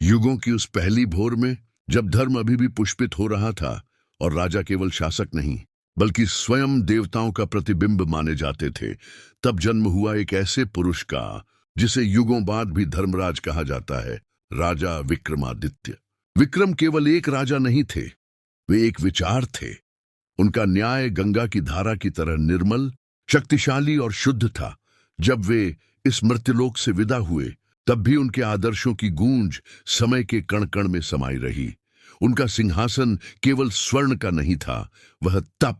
युगों की उस पहली भोर में, जब धर्म अभी भी पुष्पित हो रहा था और राजा केवल शासक नहीं बल्कि स्वयं देवताओं का प्रतिबिंब माने जाते थे, तब जन्म हुआ एक ऐसे पुरुष का जिसे युगों बाद भी धर्मराज कहा जाता है, राजा विक्रमादित्य। विक्रम केवल एक राजा नहीं थे, वे एक विचार थे। उनका न्याय गंगा की धारा की तरह निर्मल, शक्तिशाली और शुद्ध था। जब वे इस मर्त्यलोक से विदा हुए, तब भी उनके आदर्शों की गूंज समय के कण कण में समाई रही। उनका सिंहासन केवल स्वर्ण का नहीं था, वह तप,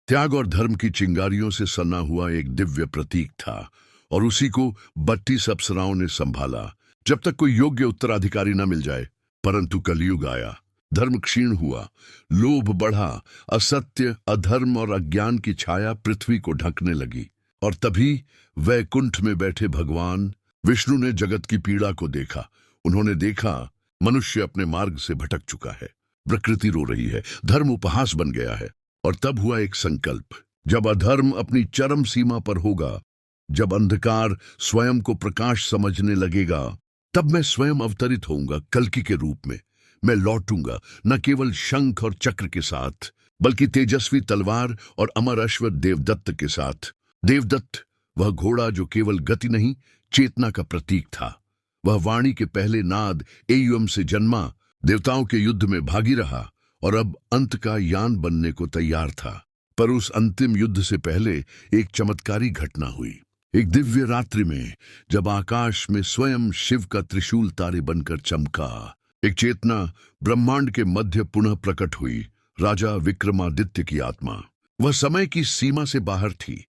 त्याग और धर्म की चिंगारियों से सना हुआ एक दिव्य प्रतीक था, और उसी को 32 अप्सराओं ने संभाला, जब तक कोई योग्य उत्तराधिकारी न मिल जाए। परंतु कलयुग आया, धर्म क्षीण हुआ, लोभ बढ़ा, असत्य, अधर्म और अज्ञान की छाया पृथ्वी को ढकने लगी। और तभी वैकुंठ में बैठे भगवान विष्णु ने जगत की पीड़ा को देखा। उन्होंने देखा मनुष्य अपने मार्ग से भटक चुका है, प्रकृति रो रही है, धर्म उपहास बन गया है। और तब हुआ एक संकल्प, जब अधर्म अपनी चरम सीमा पर होगा, जब अंधकार स्वयं को प्रकाश समझने लगेगा, तब मैं स्वयं अवतरित होऊंगा कल्कि के रूप में। मैं लौटूंगा न केवल शंख और चक्र के साथ, बल्कि तेजस्वी तलवार और अमर अश्व देवदत्त के साथ। देवदत्त, वह घोड़ा जो केवल गति नहीं, चेतना का प्रतीक था। वह वाणी के पहले नाद एयुम से जन्मा, देवताओं के युद्ध में भागी रहा और अब अंत का यान बनने को तैयार था। पर उस अंतिम युद्ध से पहले एक चमत्कारी घटना हुई। एक दिव्य रात्रि में, जब आकाश में स्वयं शिव का त्रिशूल तारे बनकर चमका, एक चेतना ब्रह्मांड के मध्य पुनः प्रकट हुई। राजा विक्रमादित्य की आत्मा, वह समय की सीमा से बाहर थी,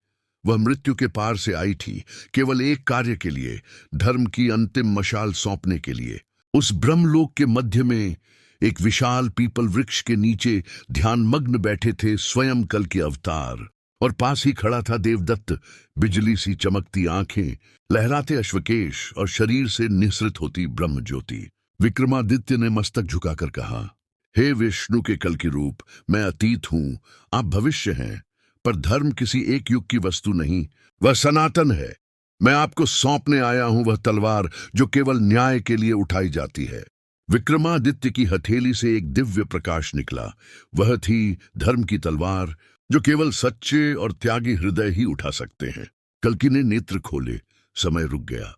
वह मृत्यु के पार से आई थी, केवल एक कार्य के लिए, धर्म की अंतिम मशाल सौंपने के लिए। उस ब्रह्मलोक के मध्य में एक विशाल पीपल वृक्ष के नीचे ध्यानमग्न बैठे थे स्वयं कल के अवतार, और पास ही खड़ा था देवदत्त, बिजली सी चमकती आंखें, लहराते अश्वकेश और शरीर से निसृत होती ब्रह्म ज्योति। विक्रमादित्य ने मस्तक झुकाकर कहा, हे विष्णु के कल की रूप, मैं अतीत हूं, आप भविष्य हैं, पर धर्म किसी एक युग की वस्तु नहीं, वह सनातन है। मैं आपको सौंपने आया हूं वह तलवार जो केवल न्याय के लिए उठाई जाती है। विक्रमादित्य की हथेली से एक दिव्य प्रकाश निकला। वह थी धर्म की तलवार जो केवल सच्चे और त्यागी हृदय ही उठा सकते हैं। कल्कि ने नेत्र खोले, समय रुक गया।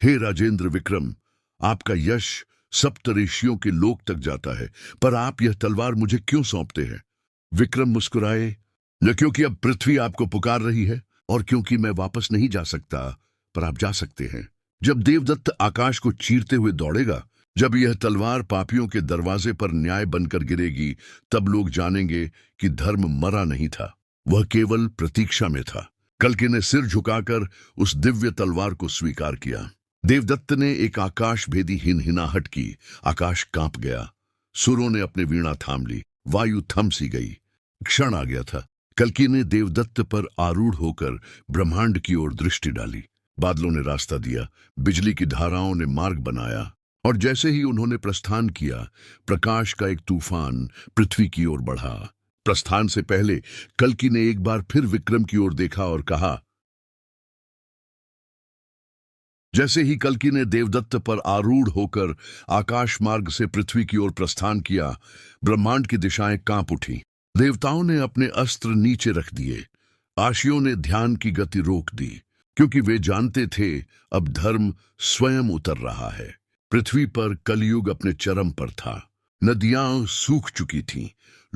हे राजेंद्र विक्रम, आपका यश सप्त ऋषियों के लोक तक जाता है, पर आप यह तलवार मुझे क्यों सौंपते हैं? विक्रम मुस्कुराए, न क्योंकि अब पृथ्वी आपको पुकार रही है, और क्योंकि मैं वापस नहीं जा सकता, पर आप जा सकते हैं। जब देवदत्त आकाश को चीरते हुए दौड़ेगा, जब यह तलवार पापियों के दरवाजे पर न्याय बनकर गिरेगी, तब लोग जानेंगे कि धर्म मरा नहीं था, वह केवल प्रतीक्षा में था। कल्कि ने सिर झुकाकर उस दिव्य तलवार को स्वीकार किया। देवदत्त ने एक आकाश भेदी हिनहिनाहट की, आकाश कांप गया, सुरों ने अपने वीणा थाम ली, वायु थम सी गई। क्षण आ गया था। कल्कि ने देवदत्त पर आरूढ़ होकर ब्रह्मांड की ओर दृष्टि डाली। बादलों ने रास्ता दिया, बिजली की धाराओं ने मार्ग बनाया, और जैसे ही उन्होंने प्रस्थान किया, प्रकाश का एक तूफान पृथ्वी की ओर बढ़ा। प्रस्थान से पहले कल्कि ने एक बार फिर विक्रम की ओर देखा और कहा। जैसे ही कल्कि ने देवदत्त पर आरूढ़ होकर आकाश मार्ग से पृथ्वी की ओर प्रस्थान किया, ब्रह्मांड की दिशाएं कांप उठी। देवताओं ने अपने अस्त्र नीचे रख दिए, आशियों ने ध्यान की गति रोक दी, क्योंकि वे जानते थे अब धर्म स्वयं उतर रहा है। पृथ्वी पर कलयुग अपने चरम पर था। नदियां सूख चुकी थीं,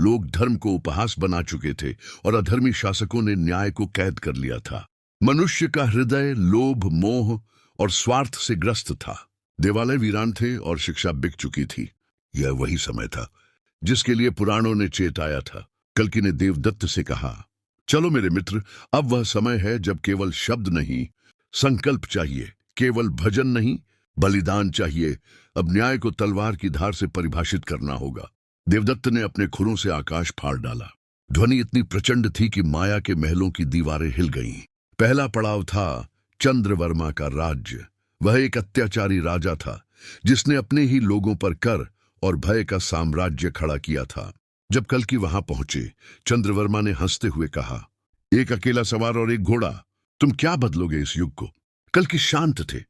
लोग धर्म को उपहास बना चुके थे, और अधर्मी शासकों ने न्याय को कैद कर लिया था। मनुष्य का हृदय लोभ, मोह और स्वार्थ से ग्रस्त था। देवालय वीरान थे और शिक्षा बिक चुकी थी। यह वही समय था जिसके लिए पुराणों ने चेताया था। कल्कि ने देवदत्त से कहा, चलो मेरे मित्र, अब वह समय है जब केवल शब्द नहीं, संकल्प चाहिए, केवल भजन नहीं, बलिदान चाहिए। अब न्याय को तलवार की धार से परिभाषित करना होगा। देवदत्त ने अपने खुरों से आकाश फाड़ डाला। ध्वनि इतनी प्रचंड थी कि माया के महलों की दीवारें हिल गईं। पहला पड़ाव था चंद्रवर्मा का राज्य। वह एक अत्याचारी राजा था जिसने अपने ही लोगों पर कर और भय का साम्राज्य खड़ा किया था। जब कल्कि वहां पहुंचे, चंद्रवर्मा ने हंसते हुए कहा, एक अकेला सवार और एक घोड़ा, तुम क्या बदलोगे इस युग को? कल्कि शांत थे,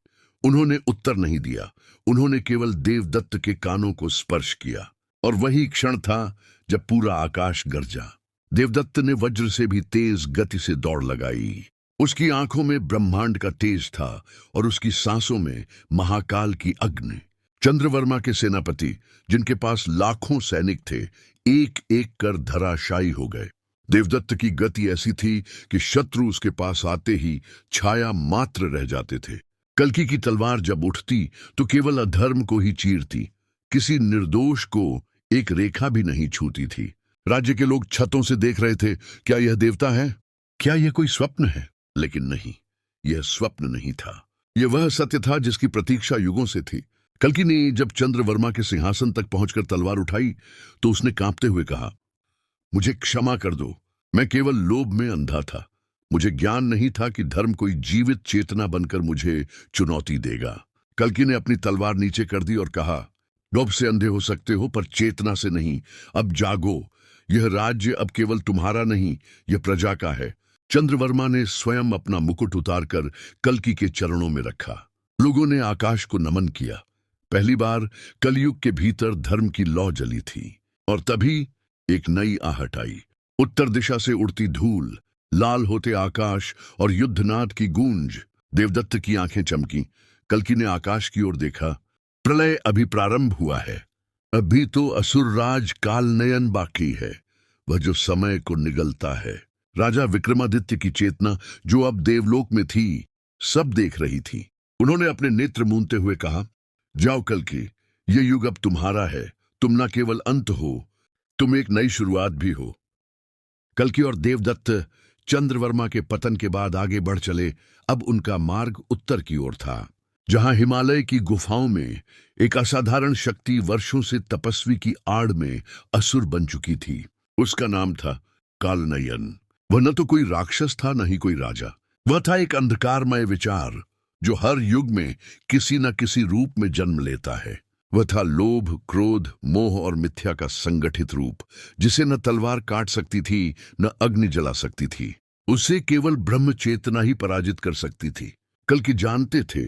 उन्होंने उत्तर नहीं दिया। उन्होंने केवल देवदत्त के कानों को स्पर्श किया और वही क्षण था जब पूरा आकाश गरजा। देवदत्त ने वज्र से भी तेज गति से दौड़ लगाई। उसकी आंखों में ब्रह्मांड का तेज था और उसकी सांसों में महाकाल की अग्नि। चंद्रवर्मा के सेनापति, जिनके पास लाखों सैनिक थे, एक एक कर धराशायी हो गए। देवदत्त की गति ऐसी थी कि शत्रु उसके पास आते ही छाया मात्र रह जाते थे। कल्कि की तलवार जब उठती तो केवल अधर्म को ही चीरती, किसी निर्दोष को एक रेखा भी नहीं छूती थी। राज्य के लोग छतों से देख रहे थे, क्या यह देवता है? क्या यह कोई स्वप्न है? लेकिन नहीं, यह स्वप्न नहीं था। यह वह सत्य था जिसकी प्रतीक्षा युगों से थी। कल्कि ने जब चंद्रवर्मा के सिंहासन तक पहुंचकर तलवार उठाई तो उसने कांपते हुए कहा, मुझे क्षमा कर दो, मैं केवल लोभ में अंधा था। मुझे ज्ञान नहीं था कि धर्म कोई जीवित चेतना बनकर मुझे चुनौती देगा। कल्कि ने अपनी तलवार नीचे कर दी और कहा, लोभ से अंधे हो सकते हो पर चेतना से नहीं। अब जागो, यह राज्य अब केवल तुम्हारा नहीं, यह प्रजा का है। चंद्रवर्मा ने स्वयं अपना मुकुट उतारकर कल्कि के चरणों में रखा। लोगों ने आकाश को नमन किया। पहली बार कलयुग के भीतर धर्म की लौ जली थी। और तभी एक नई आहट आई। उत्तर दिशा से उड़ती धूल, लाल होते आकाश और युद्धनाद की गूंज। देवदत्त की आंखें चमकी। कल्कि ने आकाश की ओर देखा। प्रलय अभी प्रारंभ हुआ है। अभी तो असुरराज कालनयन बाकी है, वह जो समय को निगलता है। राजा विक्रमादित्य की चेतना, जो अब देवलोक में थी, सब देख रही थी। उन्होंने अपने नेत्र मूंदते हुए कहा, जाओ कल्कि, यह युग अब तुम्हारा है। तुम न केवल अंत हो, तुम एक नई शुरुआत भी हो। कल्कि और देवदत्त चंद्रवर्मा के पतन के बाद आगे बढ़ चले। अब उनका मार्ग उत्तर की ओर था, जहां हिमालय की गुफाओं में एक असाधारण शक्ति वर्षों से तपस्वी की आड़ में असुर बन चुकी थी। उसका नाम था कालनयन। वह न तो कोई राक्षस था, न ही कोई राजा। वह था एक अंधकारमय विचार जो हर युग में किसी न किसी रूप में जन्म लेता है। वह था लोभ, क्रोध, मोह और मिथ्या का संगठित रूप, जिसे न तलवार काट सकती थी, न अग्नि जला सकती थी। उसे केवल ब्रह्म चेतना ही पराजित कर सकती थी। कल्कि जानते थे,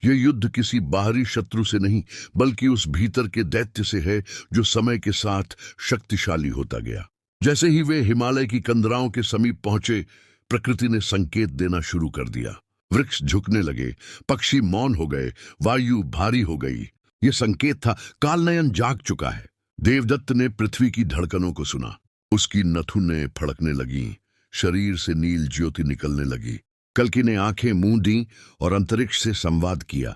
यह युद्ध किसी बाहरी शत्रु से नहीं, बल्कि उस भीतर के दैत्य से है जो समय के साथ शक्तिशाली होता गया। जैसे ही वे हिमालय की कंदराओं के समीप पहुंचे, प्रकृति ने संकेत देना शुरू कर दिया। वृक्ष झुकने लगे, पक्षी मौन हो गए, वायु भारी हो गई। यह संकेत था, कालनयन जाग चुका है। देवदत्त ने पृथ्वी की धड़कनों को सुना। उसकी नथुनें फड़कने लगीं, शरीर से नील ज्योति निकलने लगी। कल्कि ने आंखें मूंदी और अंतरिक्ष से संवाद किया,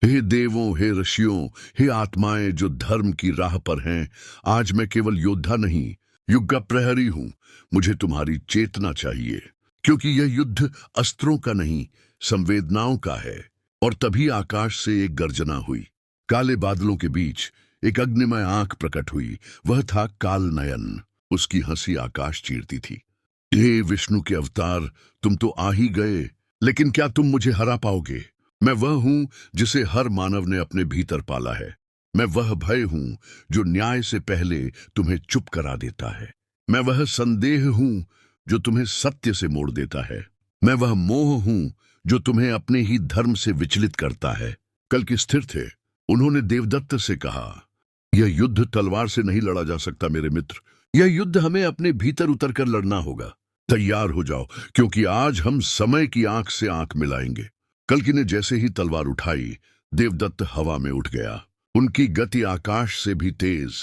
हे देवों, हे ऋषियों, हे आत्माएं जो धर्म की राह पर हैं, आज मैं केवल योद्धा नहीं, युग का प्रहरी हूं। मुझे तुम्हारी चेतना चाहिए, क्योंकि यह युद्ध अस्त्रों का नहीं, संवेदनाओं का है। और तभी आकाश से एक गर्जना हुई। काले बादलों के बीच एक अग्निमय आंख प्रकट हुई। वह था कालनयन। उसकी हंसी आकाश चीरती थी। हे विष्णु के अवतार, तुम तो आ ही गए, लेकिन क्या तुम मुझे हरा पाओगे? मैं वह हूं जिसे हर मानव ने अपने भीतर पाला है। मैं वह भय हूं जो न्याय से पहले तुम्हें चुप करा देता है। मैं वह संदेह हूं जो तुम्हें सत्य से मोड़ देता है। मैं वह मोह हूं जो तुम्हें अपने ही धर्म से विचलित करता है। कल्कि स्थिर थे। उन्होंने देवदत्त से कहा, यह युद्ध तलवार से नहीं लड़ा जा सकता मेरे मित्र। यह युद्ध हमें अपने भीतर उतरकर लड़ना होगा। तैयार हो जाओ, क्योंकि आज हम समय की आंख से आंख मिलाएंगे। कल्कि ने जैसे ही तलवार उठाई, देवदत्त हवा में उठ गया। उनकी गति आकाश से भी तेज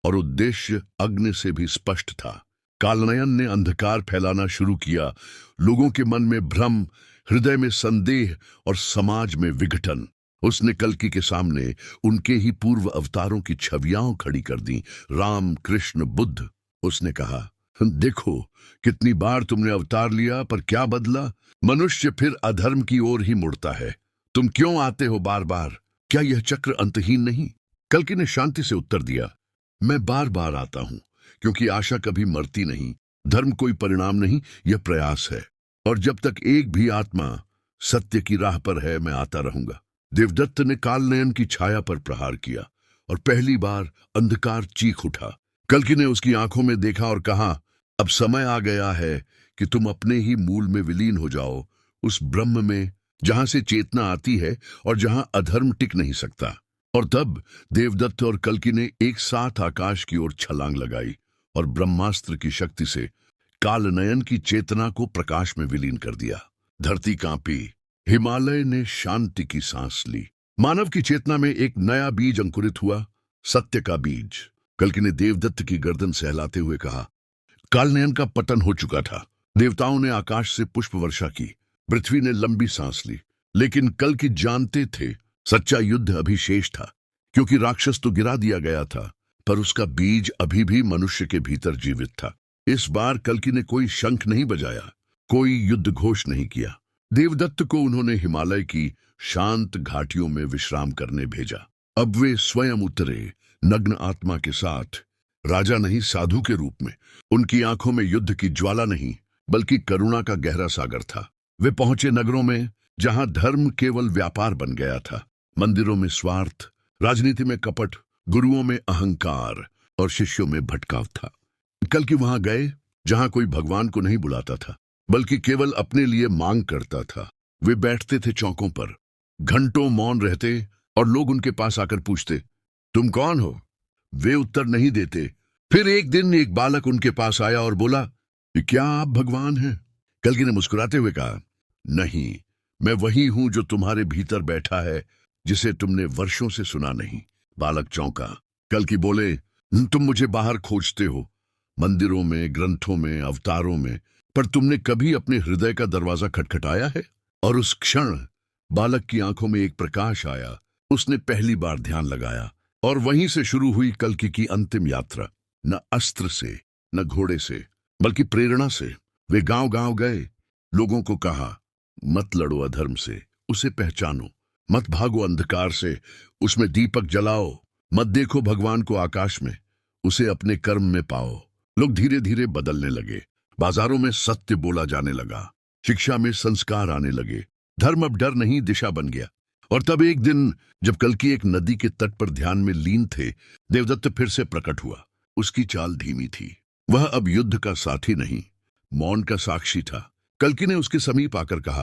और उद्देश्य अग्नि से भी स्पष्ट था। कालनयन ने अंधकार फैलाना शुरू किया। लोगों के मन में भ्रम, हृदय में संदेह और समाज में विघटन। उसने कल्कि के सामने उनके ही पूर्व अवतारों की छवियां खड़ी कर दी, राम, कृष्ण, बुद्ध। उसने कहा, देखो कितनी बार तुमने अवतार लिया, पर क्या बदला? मनुष्य फिर अधर्म की ओर ही मुड़ता है। तुम क्यों आते हो बार बार? क्या यह चक्र अंतहीन नहीं? कल्कि ने शांति से उत्तर दिया, मैं बार बार आता हूं क्योंकि आशा कभी मरती नहीं। धर्म कोई परिणाम नहीं, यह प्रयास है। और जब तक एक भी आत्मा सत्य की राह पर है, मैं आता रहूंगा। देवदत्त ने कालनयन की छाया पर प्रहार किया और पहली बार अंधकार चीख उठा। कल्कि ने उसकी आंखों में देखा और कहा, अब समय आ गया है कि तुम अपने ही मूल में विलीन हो जाओ, उस ब्रह्म में जहां से चेतना आती है और जहां अधर्म टिक नहीं सकता। और तब देवदत्त और कल्कि ने एक साथ आकाश की ओर छलांग लगाई और ब्रह्मास्त्र की शक्ति से कालनयन की चेतना को प्रकाश में विलीन कर दिया। धरती कांपी, हिमालय ने शांति की सांस ली। मानव की चेतना में एक नया बीज अंकुरित हुआ, सत्य का बीज। कल्कि ने देवदत्त की गर्दन सहलाते हुए कहा, कालनयन का पतन हो चुका था। देवताओं ने आकाश से पुष्प वर्षा की, पृथ्वी ने लंबी सांस ली। लेकिन कल्कि जानते थे सच्चा युद्ध अभी शेष था, क्योंकि राक्षस तो गिरा दिया गया था, पर उसका बीज अभी भी मनुष्य के भीतर जीवित था। इस बार कल्कि ने कोई शंख नहीं बजाया, कोई युद्ध घोष नहीं किया। देवदत्त को उन्होंने हिमालय की शांत घाटियों में विश्राम करने भेजा। अब वे स्वयं उतरे, नग्न आत्मा के साथ, राजा नहीं साधु के रूप में। उनकी आंखों में युद्ध की ज्वाला नहीं, बल्कि करुणा का गहरा सागर था। वे पहुंचे नगरों में जहां धर्म केवल व्यापार बन गया था, मंदिरों में स्वार्थ, राजनीति में कपट, गुरुओं में अहंकार और शिष्यों में भटकाव था। कल्कि वहां गए जहां कोई भगवान को नहीं बुलाता था, बल्कि केवल अपने लिए मांग करता था। वे बैठते थे चौकों पर, घंटों मौन रहते और लोग उनके पास आकर पूछते, तुम कौन हो? वे उत्तर नहीं देते। फिर एक दिन एक बालक उनके पास आया और बोला, क्या आप भगवान हैं? कल्कि ने मुस्कुराते हुए कहा, नहीं, मैं वही हूं जो तुम्हारे भीतर बैठा है, जिसे तुमने वर्षों से सुना नहीं। बालक चौंका। कल्कि बोले, तुम मुझे बाहर खोजते हो, मंदिरों में, ग्रंथों में, अवतारों में, पर तुमने कभी अपने हृदय का दरवाजा खटखटाया है? और उस क्षण बालक की आंखों में एक प्रकाश आया। उसने पहली बार ध्यान लगाया और वहीं से शुरू हुई कल्कि की अंतिम यात्रा। न अस्त्र से, न घोड़े से, बल्कि प्रेरणा से। वे गांव गांव गए, लोगों को कहा, मत लड़ो अधर्म से, उसे पहचानो। मत भागो अंधकार से, उसमें दीपक जलाओ। मत देखो भगवान को आकाश में, उसे अपने कर्म में पाओ। लोग धीरे धीरे बदलने लगे। बाजारों में सत्य बोला जाने लगा, शिक्षा में संस्कार आने लगे। धर्म अब डर नहीं, दिशा बन गया। और तब एक दिन जब कल्कि एक नदी के तट पर ध्यान में लीन थे, देवदत्त फिर से प्रकट हुआ। उसकी चाल धीमी थी। वह अब युद्ध का साथी नहीं, मौन का साक्षी था। कल्कि ने उसके समीप आकर कहा,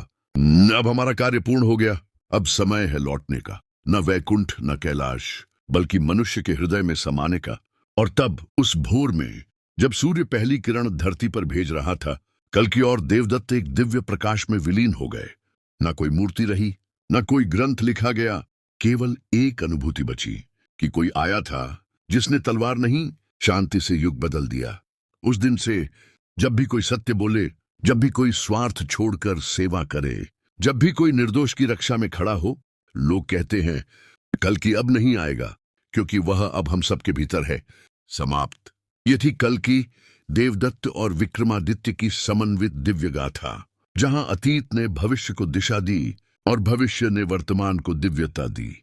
अब हमारा कार्य पूर्ण हो गया। अब समय है लौटने का, न वैकुंठ न कैलाश, बल्कि मनुष्य के हृदय में समाने का। और तब उस भोर में जब सूर्य पहली किरण धरती पर भेज रहा था, कल्कि और देवदत्त एक दिव्य प्रकाश में विलीन हो गए। न कोई मूर्ति रही, न कोई ग्रंथ लिखा गया, केवल एक अनुभूति बची कि कोई आया था जिसने तलवार नहीं, शांति से युग बदल दिया। उस दिन से जब भी कोई सत्य बोले, जब भी कोई स्वार्थ छोड़कर सेवा करे, जब भी कोई निर्दोष की रक्षा में खड़ा हो, लोग कहते हैं, कल्कि अब नहीं आएगा, क्योंकि वह अब हम सबके भीतर है। समाप्त। ये थी कल्कि, देवदत्त और विक्रमादित्य की समन्वित दिव्य गाथा, जहां अतीत ने भविष्य को दिशा दी और भविष्य ने वर्तमान को दिव्यता दी।